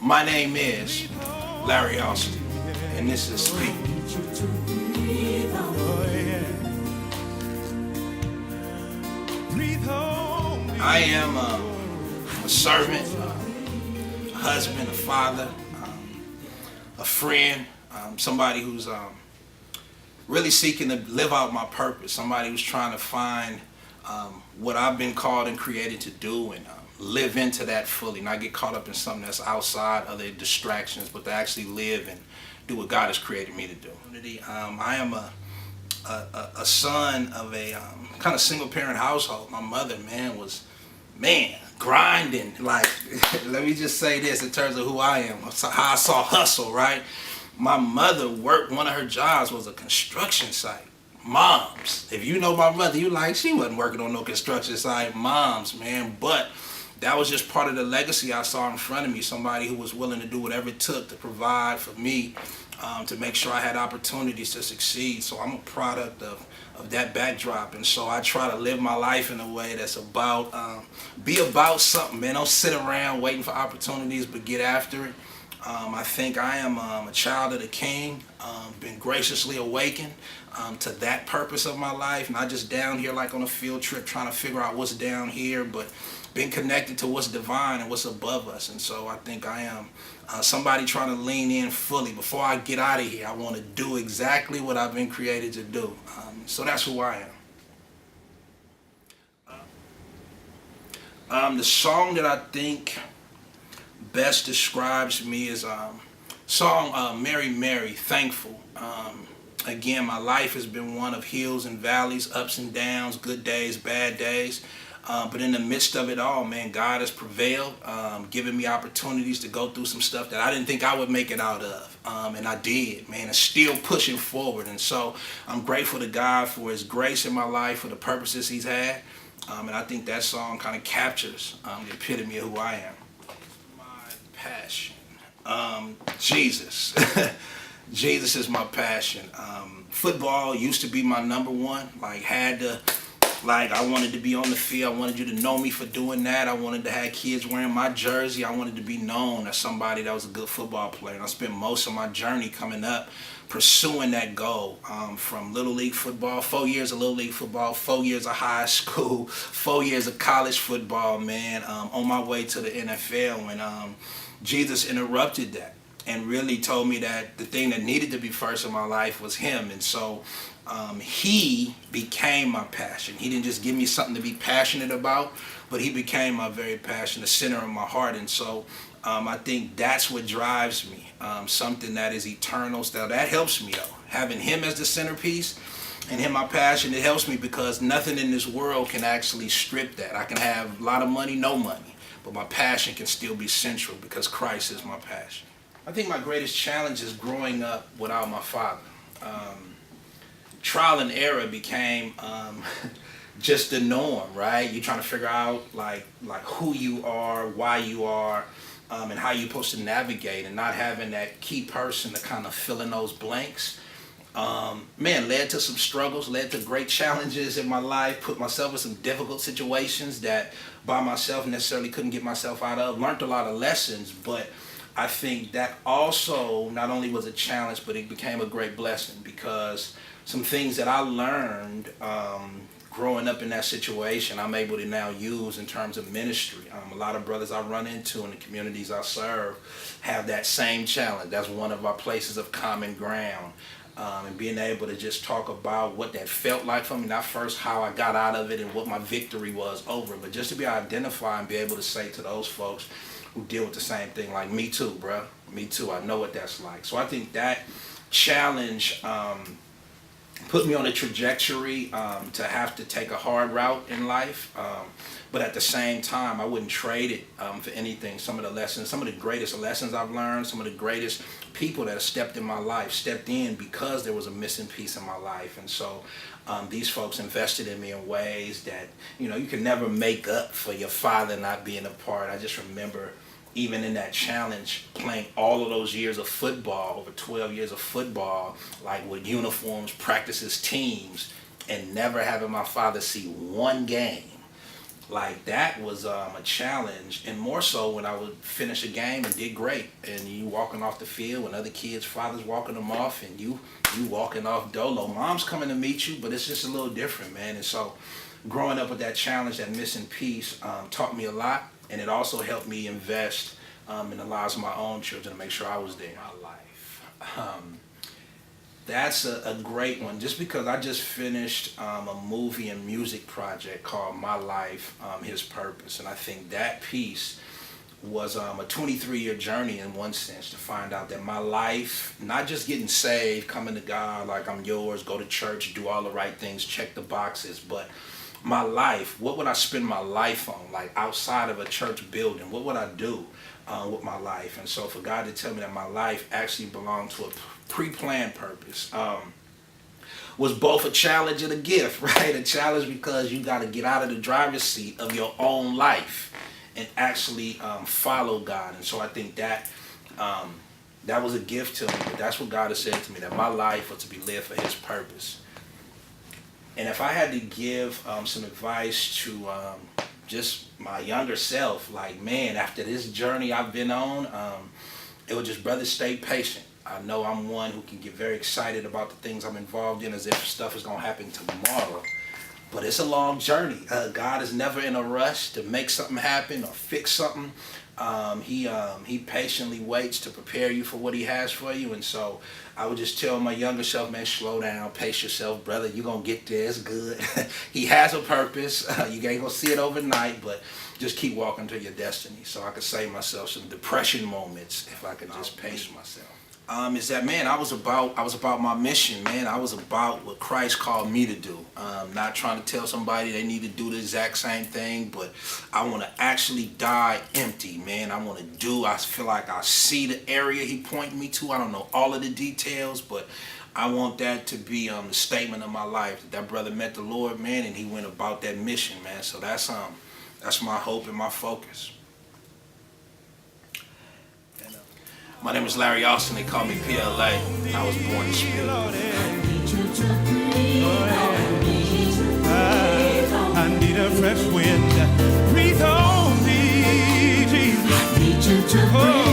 My name is Larry Austin, and this is Speak. I am a servant, a husband, a father, a friend, somebody who's really seeking to live out my purpose, somebody who's trying to find what I've been called and created to do and live into that fully, not get caught up in something that's outside other distractions, but to actually live and do what God has created me to do. I am a son of a kind of single parent household. My mother, was grinding. Like, let me just say this in terms of who I am, how I saw hustle, right? My mother worked, one of her jobs was a construction site. Moms, if you know my mother, you like, she wasn't working on no construction site. Moms, but that was just part of the legacy I saw in front of me, somebody who was willing to do whatever it took to provide for me, to make sure I had opportunities to succeed. So I'm a product of that backdrop, and so I try to live my life in a way that's about, be about something, man. Don't sit around waiting for opportunities, but get after it. I think I am a child of the King, been graciously awakened to that purpose of my life, not just down here like on a field trip trying to figure out what's down here, but been connected to what's divine and what's above us. And so I think I am somebody trying to lean in fully. Before I get out of here, I want to do exactly what I've been created to do. So that's who I am. The song that I think best describes me is song Mary Mary, Thankful. Again, my life has been one of hills and valleys, ups and downs, good days, bad days. But in the midst of it all, man, God has prevailed, giving me opportunities to go through some stuff that I didn't think I would make it out of. And I did, man, and still pushing forward. And so I'm grateful to God for his grace in my life, for the purposes he's had. And I think that song kind of captures the epitome of who I am. My passion, Jesus. Jesus is my passion. Football used to be my number one. I wanted to be on the field. I wanted you to know me for doing that. I wanted to have kids wearing my jersey. I wanted to be known as somebody that was a good football player. And I spent most of my journey coming up pursuing that goal, from Little League football, 4 years of Little League football, 4 years of high school, 4 years of college football, on my way to the NFL when Jesus interrupted that and really told me that the thing that needed to be first in my life was him. And so he became my passion. He didn't just give me something to be passionate about, but he became my very passion, the center of my heart. And so I think that's what drives me, something that is eternal. So that helps me, though. Having him as the centerpiece and him my passion, it helps me because nothing in this world can actually strip that. I can have a lot of money, no money, but my passion can still be central because Christ is my passion. I think my greatest challenge is growing up without my father. Trial and error became just the norm, right? You're trying to figure out like who you are, why you are, and how you're supposed to navigate, and not having that key person to kind of fill in those blanks. Led to some struggles, led to great challenges in my life, put myself in some difficult situations that by myself necessarily couldn't get myself out of. Learned a lot of lessons, but I think that also not only was a challenge, but it became a great blessing because some things that I learned growing up in that situation, I'm able to now use in terms of ministry. A lot of brothers I run into in the communities I serve have that same challenge. That's one of our places of common ground. And being able to just talk about what that felt like for me, not first how I got out of it and what my victory was over, but just to be able to identify and be able to say to those folks who deal with the same thing, like, me too, bruh, me too, I know what that's like. So I think that challenge put me on a trajectory to have to take a hard route in life, but at the same time I wouldn't trade it for anything. Some of the lessons, some of the greatest lessons I've learned, some of the greatest people that have stepped in my life stepped in because there was a missing piece in my life. And so these folks invested in me in ways that you can never make up for your father not being a part. I just remember even in that challenge, playing all of those years of football, over 12 years of football, like with uniforms, practices, teams, and never having my father see one game like that was a challenge, and more so when I would finish a game and did great, and you walking off the field when other kids' fathers walking them off, and you walking off dolo. Mom's coming to meet you, but it's just a little different, man. And so, growing up with that challenge, that missing piece, taught me a lot, and it also helped me invest in the lives of my own children to make sure I was there in my life. That's a great one, just because I just finished a movie and music project called My Life, His Purpose. And I think that piece was a 23-year journey in one sense, to find out that my life, not just getting saved, coming to God like I'm yours, go to church, do all the right things, check the boxes, but my life, what would I spend my life on? Like outside of a church building, what would I do with my life? And so for God to tell me that my life actually belonged to a pre-planned purpose was both a challenge and a gift, right? A challenge because you got to get out of the driver's seat of your own life and actually follow God. And so I think that that was a gift to me, but that's what God has said to me, that my life was to be led for His purpose. And if I had to give some advice to just my younger self, like, man, after this journey I've been on, it was just, brother, stay patient. I know I'm one who can get very excited about the things I'm involved in as if stuff is going to happen tomorrow. But it's a long journey. God is never in a rush to make something happen or fix something. He patiently waits to prepare you for what He has for you. And so I would just tell my younger self, man, slow down, pace yourself, brother. You're going to get there. It's good. He has a purpose. You ain't going to see it overnight, but just keep walking to your destiny. So I could save myself some depression moments if I could just pace myself. Is that, man, I was about my mission, man. I was about what Christ called me to do. Not trying to tell somebody they need to do the exact same thing, but I want to actually die empty, man. I feel like I see the area He pointed me to. I don't know all of the details, but I want that to be the statement of my life. That brother met the Lord, man, and he went about that mission, man. So that's my hope and my focus. My name is Larry Austin. They call me PLA. I was born to speak. I need a fresh wind. Breathe on me, Jesus. I need you to breathe.